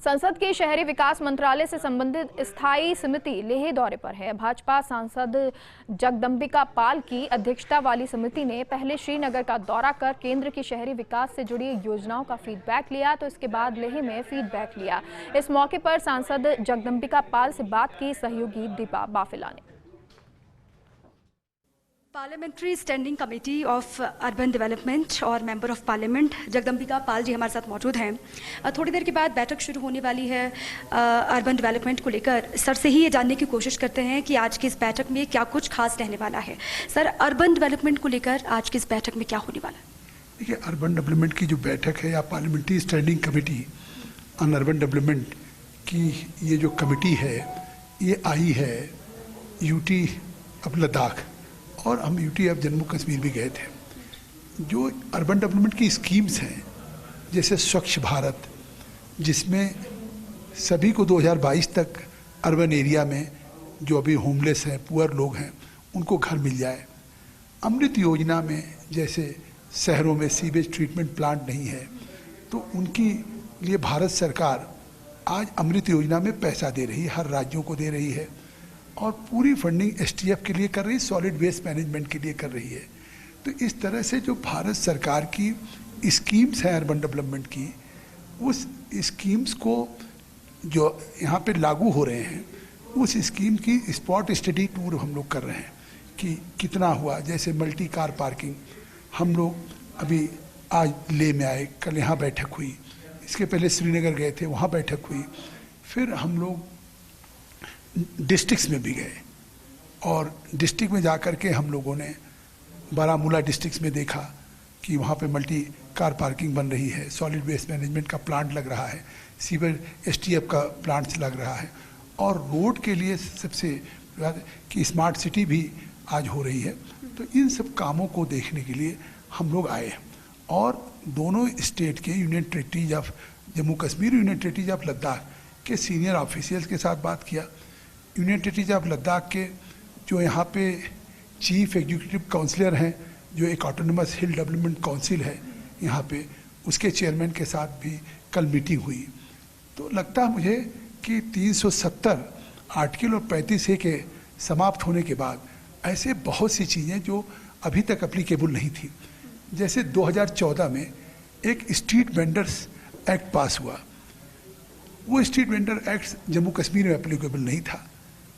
संसद के शहरी विकास मंत्रालय से संबंधित स्थायी समिति लेह दौरे पर है। भाजपा सांसद जगदंबिका पाल की अध्यक्षता वाली समिति ने पहले श्रीनगर का दौरा कर केंद्र की शहरी विकास से जुड़ी योजनाओं का फीडबैक लिया, तो इसके बाद लेह में फीडबैक लिया। इस मौके पर सांसद जगदंबिका पाल से बात की सहयोगी दीपा बाफिला ने। Parliamentary standing committee of urban development और member of parliament Jagdambika Pal ji हमारे साथ मौजूद हैं। थोड़ी देर के बाद बैठक शुरू होने वाली है अर्बन डेवलपमेंट को लेकर। सर से ही ये जानने की कोशिश करते हैं कि आज की इस बैठक में क्या कुछ खास रहने वाला है। सर, अर्बन डेवलपमेंट को लेकर आज की इस बैठक में क्या होने वाला है? देखिए, अर्बन डेवलपमेंट की जो बैठक है या parliamentary standing committee on urban development की ये जो कमेटी है, ये आई है यूटी ऑफ लद्दाख और हम यूटी ऑफ जम्मू कश्मीर भी गए थे। जो अर्बन डेवलपमेंट की स्कीम्स हैं, जैसे स्वच्छ भारत, जिसमें सभी को 2022 तक अर्बन एरिया में जो अभी होमलेस हैं, पुअर लोग हैं, उनको घर मिल जाए। अमृत योजना में जैसे शहरों में सीवेज ट्रीटमेंट प्लांट नहीं है, तो उनकी लिए भारत सरकार आज अमृत योजना में पैसा दे रही है, हर राज्यों को दे रही है और पूरी फंडिंग एसटीएफ के लिए कर रही है, सॉलिड वेस्ट मैनेजमेंट के लिए कर रही है। तो इस तरह से जो भारत सरकार की स्कीम्स हैं अर्बन डेवलपमेंट की, उस स्कीम्स को जो यहाँ पे लागू हो रहे हैं, उस स्कीम की स्पॉट स्टडी टूर हम लोग कर रहे हैं कि कितना हुआ। जैसे मल्टी कार पार्किंग हम लोग अभी आज लेह में आए, कल यहाँ बैठक हुई, इसके पहले श्रीनगर गए थे, वहाँ बैठक हुई। फिर हम लोग डिस्ट्रिक्ट्स में भी गए और डिस्ट्रिक्ट में जाकर के हम लोगों ने बारामूला डिस्ट्रिक्ट्स में देखा कि वहाँ पे मल्टी कार पार्किंग बन रही है, सॉलिड वेस्ट मैनेजमेंट का प्लांट लग रहा है, सीवर एसटीएफ का प्लांट्स लग रहा है और रोड के लिए सबसे कि स्मार्ट सिटी भी आज हो रही है। तो इन सब कामों को देखने के लिए हम लोग आए और दोनों स्टेट के union territories of Jammu Kashmir, union territories of Ladakh के सीनियर ऑफिशियल्स के साथ बात किया। यूनियन टेरिटरीज ऑफ लद्दाख के जो यहाँ पे चीफ एग्जीक्यूटिव काउंसिलर हैं, जो एक ऑटोनमस हिल डेवलपमेंट काउंसिल है यहाँ पे, उसके चेयरमैन के साथ भी कल मीटिंग हुई। तो लगता है मुझे कि 370 आर्टिकल और 35A के समाप्त होने के बाद ऐसे बहुत सी चीज़ें जो अभी तक अप्लीकेबल नहीं थी, जैसे 2014 में एक स्ट्रीट वेंडर्स एक्ट पास हुआ। वो street vendor act Jammu Kashmir में एप्लीकेबल नहीं था,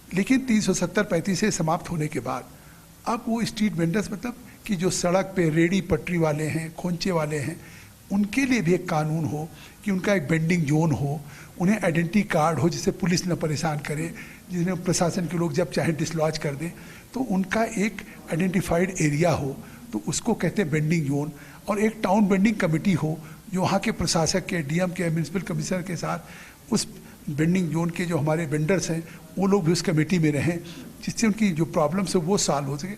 लेकिन 370-35 से समाप्त होने के बाद अब वो स्ट्रीट वेंडर्स, मतलब कि जो सड़क पे रेडी पटरी वाले हैं, खोंचे वाले हैं, उनके लिए भी एक कानून हो कि उनका एक बेंडिंग जोन हो, उन्हें आइडेंटिटी कार्ड हो जिससे पुलिस न परेशान करे, जिसमें प्रशासन के लोग जब चाहे डिसलॉज कर दें, तो उनका एक आइडेंटिफाइड एरिया हो, तो उसको कहते हैं बेंडिंग जोन। और एक टाउन बेंडिंग कमेटी हो जो वहाँ के प्रशासक के, डीएम के, म्यूनसिपल कमिश्नर के साथ उस बेंडिंग जोन के जो हमारे वेंडर्स हैं वो लोग भी उस कमेटी में रहें, जिससे उनकी जो प्रॉब्लम्स है वो सॉल्व हो सके।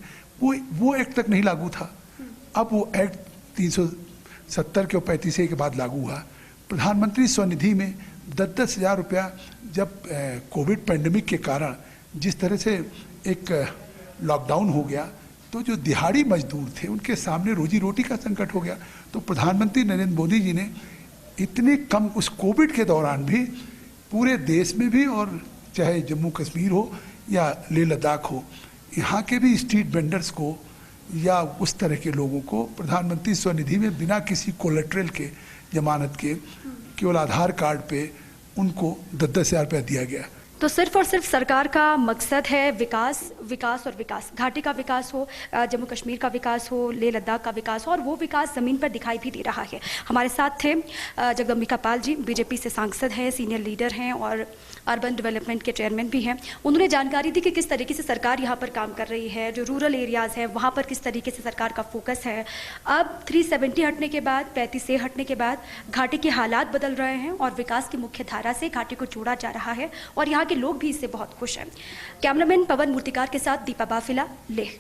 वो एक्ट तक नहीं लागू था, अब वो एक्ट 370 के और 35A के बाद लागू हुआ। प्रधानमंत्री स्वनिधि में 10-10 हज़ार रुपया जब कोविड पैंडमिक के कारण जिस तरह से एक लॉकडाउन हो गया, तो जो दिहाड़ी मजदूर थे उनके सामने रोजी रोटी का संकट हो गया। तो प्रधानमंत्री नरेंद्र मोदी जी ने इतने कम उस कोविड के दौरान भी पूरे देश में भी, और चाहे जम्मू कश्मीर हो या लेह लद्दाख हो, यहाँ के भी स्ट्रीट वेंडर्स को या उस तरह के लोगों को प्रधानमंत्री स्वनिधि में बिना किसी कोलेट्रल के, जमानत के, केवल आधार कार्ड पे उनको 10-10 हज़ार रुपया दिया गया। तो सिर्फ और सिर्फ सरकार का मकसद है विकास, विकास और विकास। घाटी का विकास हो, जम्मू कश्मीर का विकास हो, लेह लद्दाख का विकास हो, और वो विकास ज़मीन पर दिखाई भी दे रहा है। हमारे साथ थे जगदंबिका पाल जी, बीजेपी से सांसद हैं, सीनियर लीडर हैं और अर्बन डेवलपमेंट के चेयरमैन भी हैं। उन्होंने जानकारी दी कि किस तरीके से सरकार यहाँ पर काम कर रही है, जो रूरल एरियाज़ हैं वहाँ पर किस तरीके से सरकार का फोकस है। अब 370 हटने के बाद, 35A हटने के बाद घाटी के हालात बदल रहे हैं और विकास की मुख्य धारा से घाटी को जोड़ा जा रहा है और यहाँ के लोग भी इससे बहुत खुश हैं। कैमरामैन पवन मूर्तिकार के साथ दीपा बाफिला, लेह।